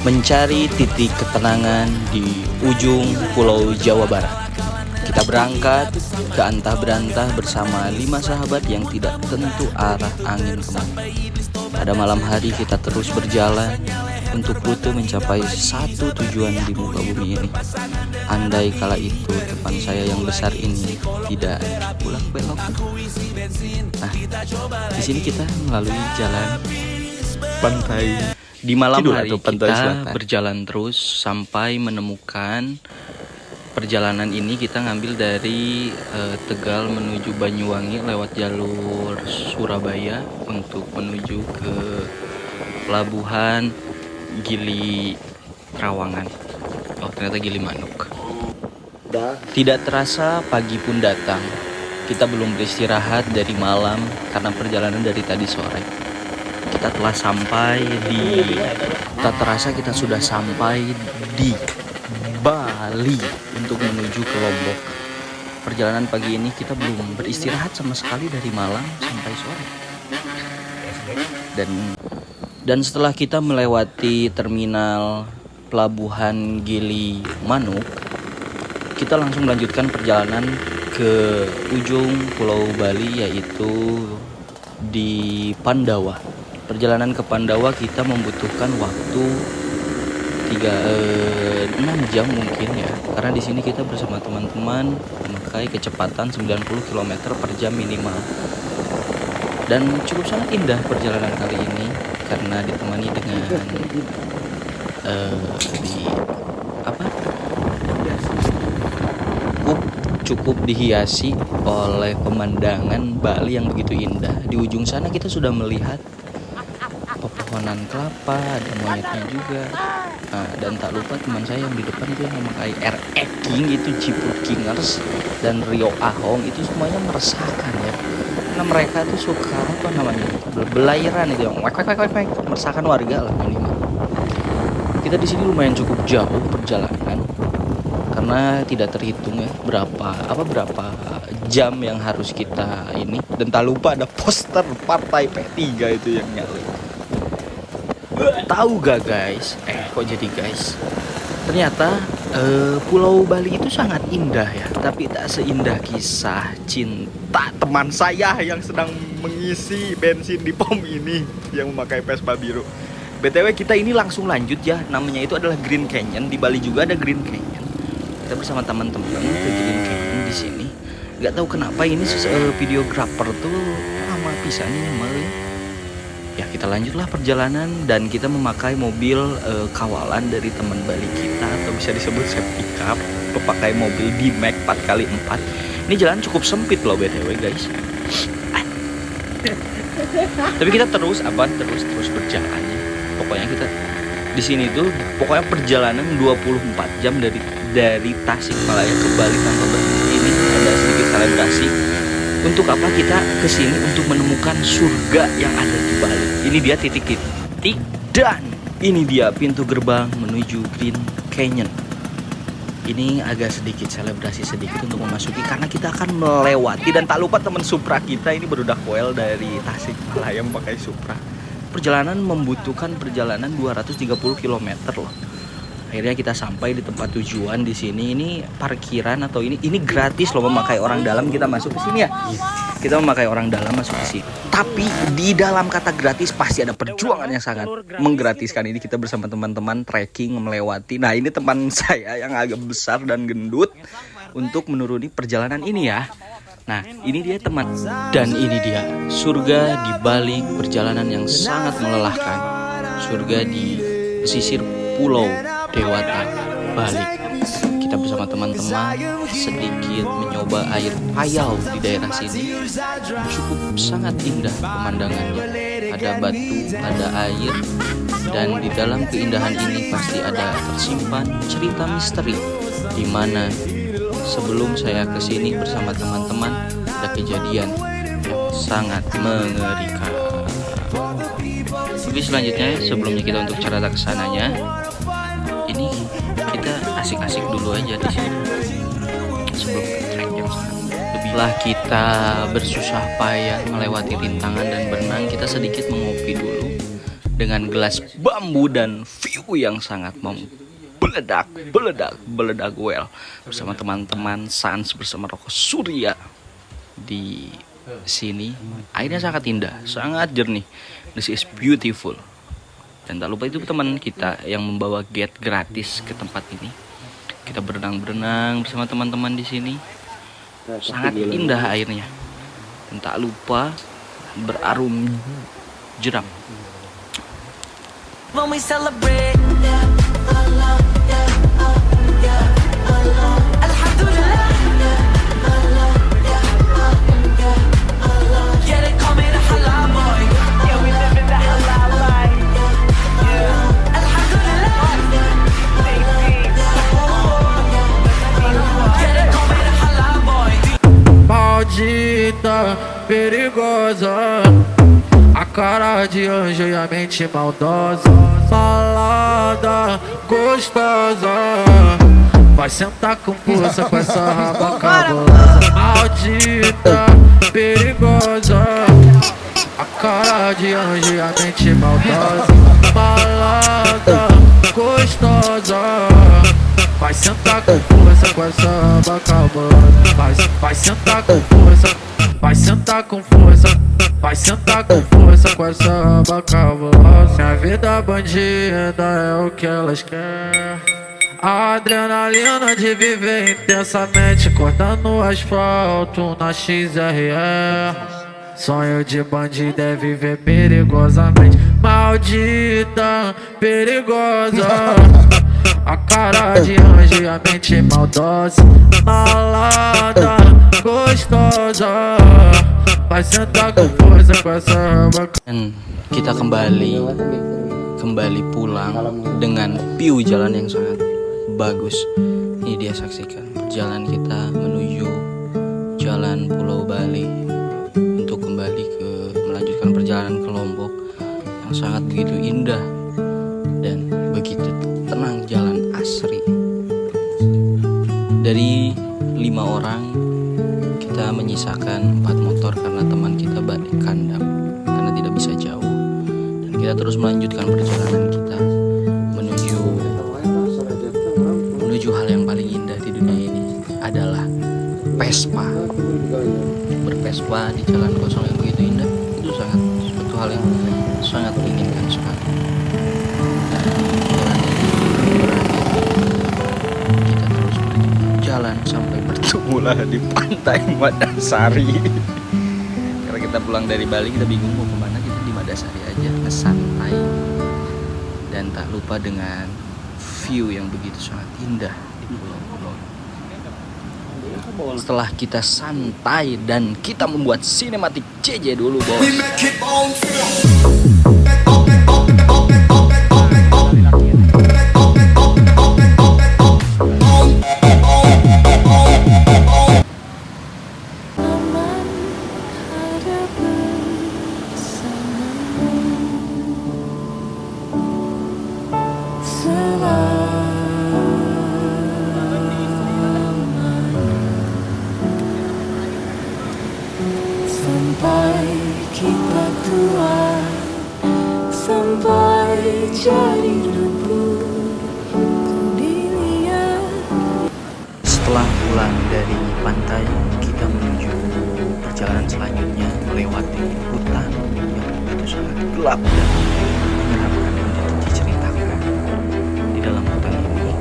mencari titik ketenangan di ujung Pulau Jawa Barat. Kita berangkat ke antah berantah bersama 5 sahabat yang tidak tentu arah angin kemana. Pada malam hari kita terus berjalan untuk rute mencapai satu tujuan di muka bumi ini. Andai kala itu depan saya yang besar ini tidak pulang belok. Nah, di sini kita melalui jalan pantai. Di malam hari kita berjalan terus sampai menemukan perjalanan ini. Kita ngambil dari Tegal menuju Banyuwangi lewat jalur Surabaya untuk menuju ke pelabuhan Gili Trawangan. Oh, ternyata Gili Manuk. Tidak terasa pagi pun datang. Kita belum beristirahat dari malam karena perjalanan dari tadi sore. Kita telah sampai di, tak terasa kita sudah sampai di Bali untuk menuju ke Lombok. Perjalanan pagi ini kita belum beristirahat sama sekali dari malam sampai sore. Dan setelah kita melewati terminal pelabuhan Gili Manuk, kita langsung melanjutkan perjalanan ke ujung Pulau Bali, yaitu di Pandawa. Perjalanan ke Pandawa kita membutuhkan waktu 6 jam mungkin ya, karena di sini kita bersama teman-teman memakai kecepatan 90 km per jam minimal. Dan cukup sangat indah perjalanan kali ini karena ditemani dengan cukup dihiasi oleh pemandangan Bali yang begitu indah. Di ujung sana kita sudah melihat pepohonan kelapa, ada monyetnya juga. Nah, dan tak lupa teman saya yang di depan itu yang memakai RE King, itu Ciput Kingers dan Rio Ahong, itu semuanya meresahkan ya. Karena mereka tuh suka belayaran itu yang wek meresahkan warga lah minimal. Kita di sini lumayan cukup jauh perjalanan karena tidak terhitung ya berapa jam yang harus kita ini, dan tak lupa ada poster partai P3 itu yang nyalip. Tahu gak guys? Kok jadi guys? Ternyata Pulau Bali itu sangat indah ya, tapi tak seindah kisah cinta teman saya yang sedang mengisi bensin di pom ini yang memakai Vespa biru. BTW kita ini langsung lanjut ya, namanya itu adalah Green Canyon. Di Bali juga ada Green Canyon. Kita bersama teman-teman ke Green Canyon di sini. Gak tahu kenapa ini videographer tuh lama pisan ini malah. Ya kita lanjutlah perjalanan dan kita memakai mobil kawalan dari teman Bali kita, atau bisa disebut safety car, memakai mobil D-Max 4x4. Ini jalan cukup sempit loh BTW guys. Tapi kita terus berjalan ya. Pokoknya kita di sini tuh pokoknya perjalanan 24 jam dari Tasikmalaya ke Bali tanpa berhenti. Ini ada sedikit selebrasi. Untuk apa kita kesini? Untuk menemukan surga yang ada di Bali. Ini dia titik-titik dan ini dia pintu gerbang menuju Green Canyon. Ini agak sedikit selebrasi sedikit untuk memasuki karena kita akan melewati, dan tak lupa teman Supra kita ini berudak well dari Tasikmalaya pakai Supra. Perjalanan membutuhkan perjalanan 230 km loh. Akhirnya kita sampai di tempat tujuan di sini. Ini parkiran atau ini gratis loh, memakai orang dalam kita masuk ke sini ya. Kita memakai orang dalam masuk ke sini. Tapi di dalam kata gratis pasti ada perjuangan yang sangat menggratiskan. Ini kita bersama teman-teman trekking melewati. Nah, ini teman saya yang agak besar dan gendut untuk menuruni perjalanan ini ya. Nah, ini dia teman. Dan ini dia surga di balik perjalanan yang sangat melelahkan. Surga di pesisir Pulau Dewata, Bali. Kita bersama teman-teman sedikit mencoba air payau di daerah sini. Cukup sangat indah pemandangannya. Ada batu, ada air, dan di dalam keindahan ini pasti ada tersimpan cerita misteri di mana sebelum saya kesini bersama teman-teman ada kejadian yang sangat mengerikan. Tapi selanjutnya sebelumnya kita untuk cerita kesananya, ini kita asik-asik dulu aja di sini sebelum ke trek yang sangat lebihlah. Kita bersusah payah melewati rintangan dan berenang, kita sedikit mengopi dulu dengan gelas bambu dan view yang sangat beledak well bersama teman-teman Sans bersama rokok Surya di sini. Airnya sangat indah, sangat jernih. This is beautiful. Dan tak lupa itu teman kita yang membawa gate gratis ke tempat ini. Kita berenang-berenang bersama teman-teman di sini. Sangat indah airnya. Dan tak lupa berarum jeram. When we celebrate, Alhamdulillah. Yeah, they call me the halal boy. Yeah, we living the halal life. Yeah, Alhamdulillah. Yeah, they call me the halal boy. Maldita, perigosa, a cara de anjo e a mente maldosa, malada, gostosa, vai sentar com força com essa raba cabulosa. Maldita, perigosa, a cara de anjo e a mente maldosa, malada, gostosa, vai sentar com força com essa raba cabulosa. Vai sentar com força, vai sentar com força. Vai sentar com força com essa raba cabulosa. Minha vida bandida é o que elas querem. A adrenalina de viver intensamente, cortando o asfalto na XRE. Sonho de bandido é viver perigosamente. Maldita, perigosa, a cara de anjo e a mente maldosa, malada, gostosa, vai sentar com força com essa raba. Dan kita kembali pulang dengan view jalan yang sangat bagus. Ini dia, saksikan perjalanan kita menuju Jalan Pulau Bali untuk kembali melanjutkan perjalanan ke Lombok yang sangat begitu indah dan begitu tenang, jalan asri. Dari 5 orang kita menyisakan 4 motor karena teman kita balik kandang karena tidak bisa jauh, dan kita terus melanjutkan perjalanan kita menuju hal yang paling indah di dunia ini adalah Vespa. Bervespa di jalan kosong yang begitu indah itu suatu hal yang sangat diinginkan sekali. Dan jalan ini berakhir, kita terus jalan sampai bertemulah di pantai Madasari. Karena kita pulang dari Bali, kita bingung mau kemana, kita di Madasari aja ngesantai. Dan tak lupa dengan view yang begitu sangat indah di pulau-pulau. Setelah kita santai dan kita membuat sinematik JJ dulu, bos. Sampai kita tua, sampai jadi debu dilihat. Setelah pulang dari pantai, kita menuju perjalanan selanjutnya melewati hutan yang begitu sangat gelap dan menyenangkan yang tidak diceritakan. Di dalam hutan ini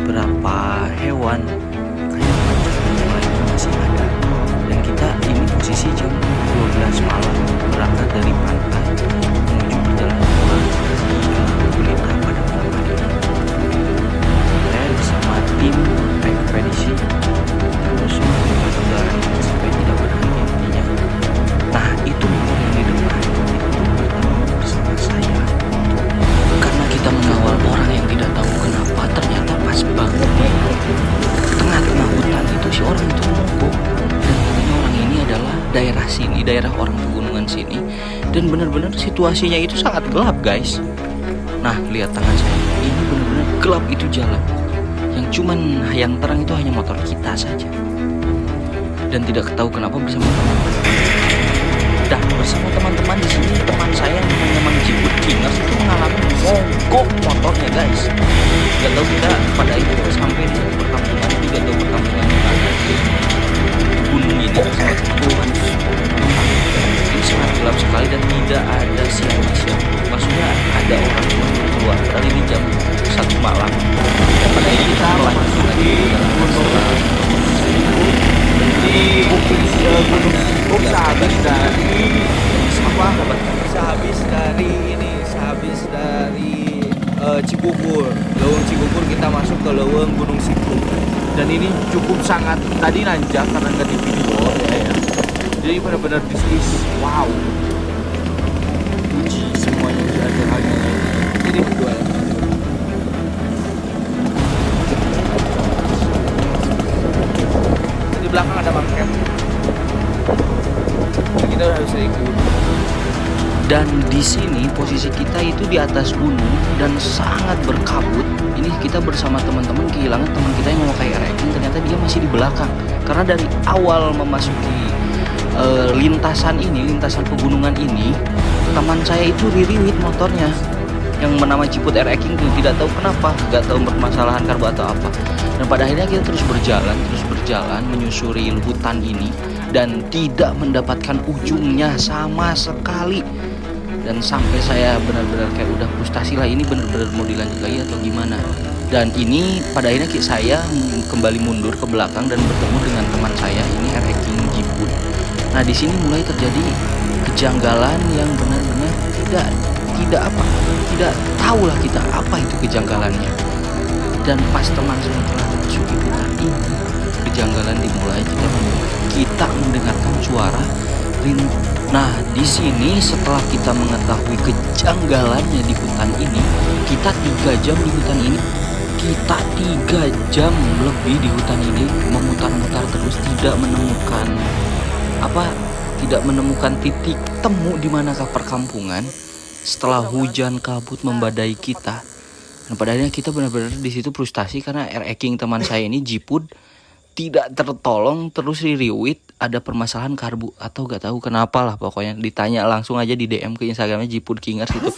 beberapa hewan kayak macan yang lainnya masih ada. Dan kita ini posisi jam 12 malam berangkat dari pantai menuju perjalanan pulang ke Blitar pada malam hari ini. Saya bersama tim ekspedisi terus menjaga kendaraan sampai tidak berhenti intinya. Nah, itu motor yang di depan itu bersama saya. Karena kita mengawal orang yang tidak tahu kenapa, ternyata pas banget di tengah-tengah hutan itu si orang itu mogok. Adalah daerah sini, daerah orang pegunungan sini, dan benar-benar situasinya itu sangat gelap, guys. Nah, lihat tangan saya, ini benar-benar gelap itu jalan. Yang cuman yang terang itu hanya motor kita saja, dan tidak tahu kenapa bersama teman. Dan bersama teman-teman di sini, teman saya yang namanya Mang Jibut Kingers itu mengalami mogok motornya guys. Gak tahu kita pada akhirnya sampai di satu perkampungan itu, gak tahu perkampungan di mana. Gunung ini bersama teman-teman ini sangat gelap sekali dan tidak ada siapa-siapa. Maksudnya ada orang cuma keluar. Padahal ini jam 1 malam. Dan pada akhirnya kita melanjutkan lagi dalam masalah di Gunung sehabis dari sehabis dari Cikugur, Leuweung Cikugur, kita masuk ke Leuweung Gunung Siku. Dan ini cukup sangat tadi nanjak karena nggak di video ya. Jadi benar-benar this wow. Puji semuanya ada hanya ini berdua ya. Di belakang ada bangket. Kita udah bisa ikut. Dan di sini posisi kita itu di atas gunung dan sangat berkabut. Ini kita bersama teman-teman kehilangan teman kita yang memakai RX, ternyata dia masih di belakang. Karena dari awal memasuki lintasan pegunungan ini, teman saya itu ririwit motornya yang bernama Ciput RX itu, tidak tahu kenapa, nggak tahu permasalahan karbo atau apa. Dan pada akhirnya kita terus berjalan menyusuri hutan ini dan tidak mendapatkan ujungnya sama sekali. Dan sampai saya benar-benar kayak udah frustasi lah, ini benar-benar mau dilanjut lagi atau gimana. Dan ini pada akhirnya saya kembali mundur ke belakang dan bertemu dengan teman saya ini RX Jiput. Nah di sini mulai terjadi kejanggalan yang benar-benar tidak tahu lah kita apa itu kejanggalannya. Dan pas teman saya telah memasuki hutan ini, kejanggalan dimulai. Kita mendengarkan suara Nah di sini setelah kita mengetahui kejanggalannya di hutan ini, kita 3 jam di hutan ini, kita 3 jam lebih di hutan ini memutar-mutar terus, tidak menemukan titik temu di manakah perkampungan setelah hujan kabut membadai kita. Dan pada akhirnya kita benar-benar di situ frustasi karena RX teman saya ini Jiput tidak tertolong, terus ririwit, ada permasalahan karbu atau gak tahu kenapa lah, pokoknya ditanya langsung aja di DM ke Instagramnya Jiput Kingers gitu.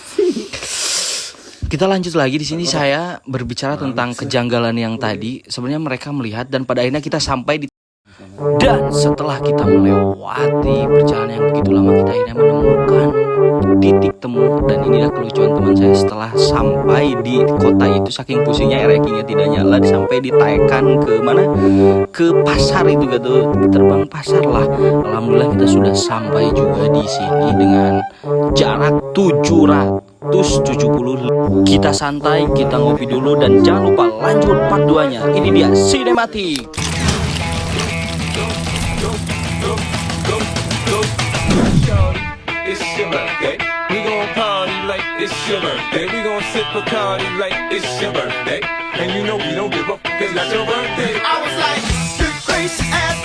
Kita lanjut lagi di sini, saya berbicara tentang kejanggalan yang tadi. Sebenarnya mereka melihat dan pada akhirnya kita sampai di. Dan setelah kita melewati perjalanan yang begitu lama, kita akhirnya menemukan titik temu. Dan inilah kelucuan teman saya, setelah sampai di kota itu saking pusingnya RX-nya tidak nyala, sampai ditaikkan ke mana, ke pasar itu gitu, terbang pasar lah. Alhamdulillah kita sudah sampai juga di sini dengan jarak 770. Kita santai, kita ngopi dulu dan jangan lupa lanjut part 2-nya. Ini dia sinematik. It's your birthday. We gon' party like it's your birthday. We gon' sip Bacardi like it's your birthday. And you know we don't give up, cause that's your birthday. I was like, good grace at